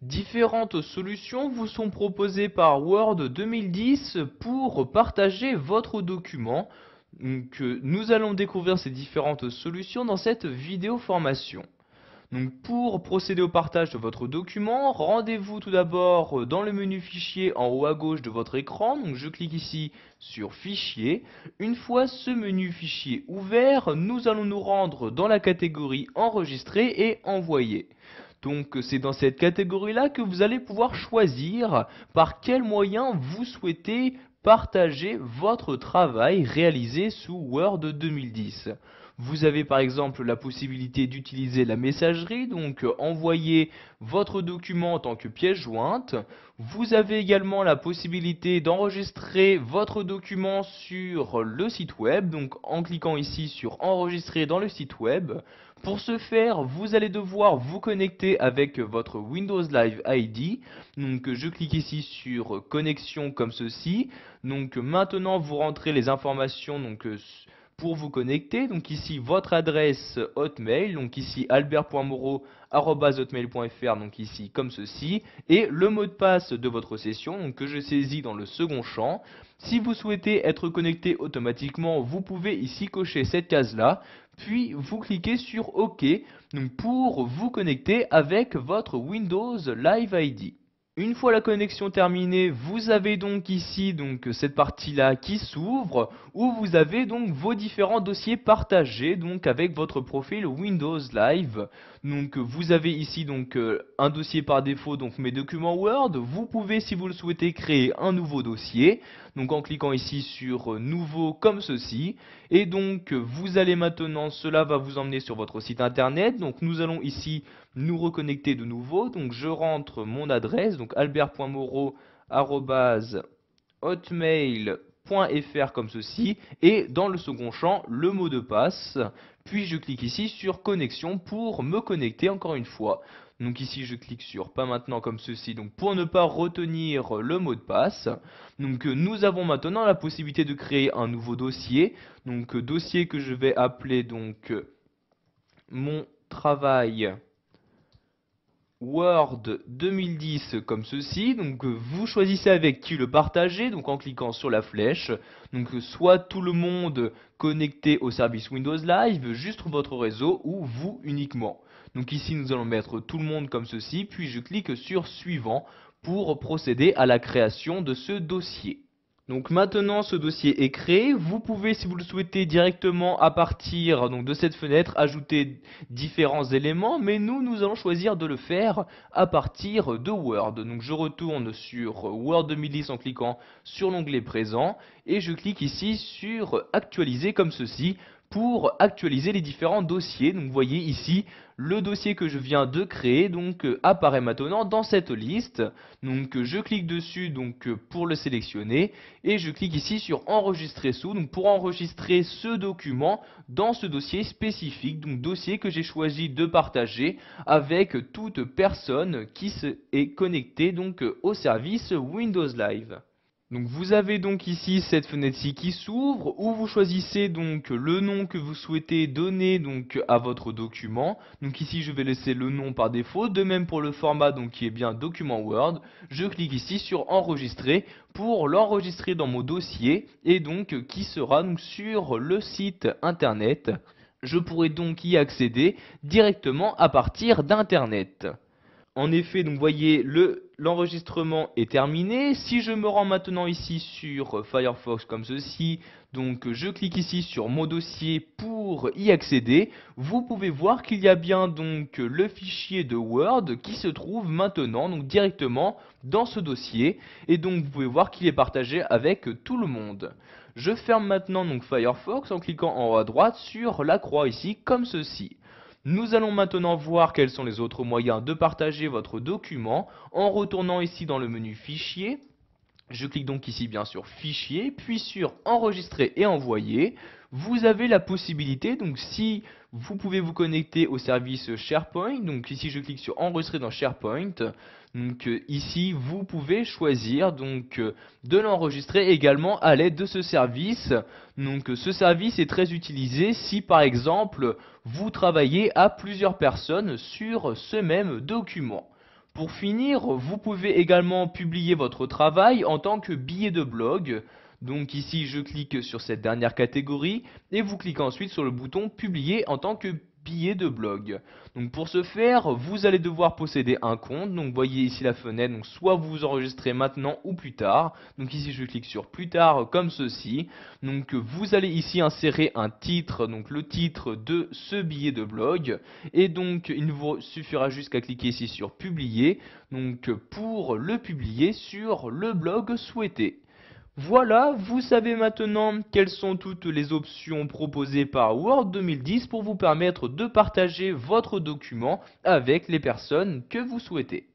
Différentes solutions vous sont proposées par Word 2010 pour partager votre document. Nous allons découvrir ces différentes solutions dans cette vidéo formation. Pour procéder au partage de votre document, rendez-vous tout d'abord dans le menu Fichier en haut à gauche de votre écran. Je clique ici sur Fichier. Une fois ce menu Fichier ouvert, nous allons nous rendre dans la catégorie Enregistrer et Envoyer. C'est dans cette catégorie-là que vous allez pouvoir choisir par quel moyen vous souhaitez partager votre travail réalisé sous Word 2010. Vous avez par exemple la possibilité d'utiliser la messagerie, envoyer votre document en tant que pièce jointe. Vous avez également la possibilité d'enregistrer votre document sur le site web, en cliquant ici sur enregistrer dans le site web. Pour ce faire, vous allez devoir vous connecter avec votre Windows Live ID. Je clique ici sur connexion comme ceci. Maintenant vous rentrez les informations pour vous connecter. Ici votre adresse Hotmail, ici albert.moreau@hotmail.fr, ici comme ceci, et le mot de passe de votre session que je saisis dans le second champ. Si vous souhaitez être connecté automatiquement, vous pouvez ici cocher cette case là, puis vous cliquez sur OK pour vous connecter avec votre Windows Live ID. Une fois la connexion terminée, vous avez ici cette partie-là qui s'ouvre où vous avez vos différents dossiers partagés avec votre profil Windows Live. Vous avez ici un dossier par défaut, mes documents Word. Vous pouvez, si vous le souhaitez, créer un nouveau dossier. En cliquant ici sur nouveau comme ceci. Et vous allez maintenant, cela va vous emmener sur votre site internet. Nous allons ici nous reconnecter de nouveau. Je rentre mon adresse, albert.moreau@hotmail.fr comme ceci, et dans le second champ le mot de passe, puis je clique ici sur connexion pour me connecter encore une fois. Ici je clique sur pas maintenant comme ceci, pour ne pas retenir le mot de passe. Nous avons maintenant la possibilité de créer un nouveau dossier, dossier que je vais appeler mon travail Word 2010 comme ceci. Vous choisissez avec qui le partager, en cliquant sur la flèche. Soit tout le monde connecté au service Windows Live, juste votre réseau, ou vous uniquement. Ici nous allons mettre tout le monde comme ceci, puis je clique sur suivant pour procéder à la création de ce dossier. Maintenant ce dossier est créé, vous pouvez, si vous le souhaitez, directement à partir de cette fenêtre ajouter différents éléments, mais nous allons choisir de le faire à partir de Word. Je retourne sur Word 2010 en cliquant sur l'onglet présent et je clique ici sur actualiser comme ceci pour actualiser les différents dossiers. Vous voyez ici le dossier que je viens de créer apparaît maintenant dans cette liste. Je clique dessus pour le sélectionner et je clique ici sur enregistrer sous pour enregistrer ce document dans ce dossier spécifique, dossier que j'ai choisi de partager avec toute personne qui est connectée au service Windows Live. Vous avez ici cette fenêtre-ci qui s'ouvre où vous choisissez le nom que vous souhaitez donner à votre document. Ici je vais laisser le nom par défaut, de même pour le format qui est bien document Word. Je clique ici sur enregistrer pour l'enregistrer dans mon dossier et qui sera sur le site internet. Je pourrai y accéder directement à partir d'internet. En effet, vous voyez, l'enregistrement est terminé. Si je me rends maintenant ici sur Firefox comme ceci, je clique ici sur mon dossier pour y accéder, vous pouvez voir qu'il y a bien le fichier de Word qui se trouve maintenant directement dans ce dossier, et vous pouvez voir qu'il est partagé avec tout le monde. Je ferme maintenant Firefox en cliquant en haut à droite sur la croix ici comme ceci. Nous allons maintenant voir quels sont les autres moyens de partager votre document en retournant ici dans le menu Fichier. Je clique ici bien sur Fichier, puis sur Enregistrer et Envoyer. Vous avez la possibilité, si vous pouvez vous connecter au service SharePoint, ici je clique sur Enregistrer dans SharePoint. Ici vous pouvez choisir de l'enregistrer également à l'aide de ce service. Ce service est très utilisé si par exemple vous travaillez à plusieurs personnes sur ce même document. Pour finir, vous pouvez également publier votre travail en tant que billet de blog. Donc ici, je clique sur cette dernière catégorie et vous cliquez ensuite sur le bouton publier en tant que billet de blog. Donc pour ce faire, vous allez devoir posséder un compte. Donc voyez ici la fenêtre, donc soit vous vous enregistrez maintenant ou plus tard. Donc ici, je clique sur plus tard comme ceci. Donc vous allez ici insérer un titre, donc le titre de ce billet de blog. Et donc il vous suffira juste qu'à cliquer ici sur publier, donc pour le publier sur le blog souhaité. Voilà, vous savez maintenant quelles sont toutes les options proposées par Word 2010 pour vous permettre de partager votre document avec les personnes que vous souhaitez.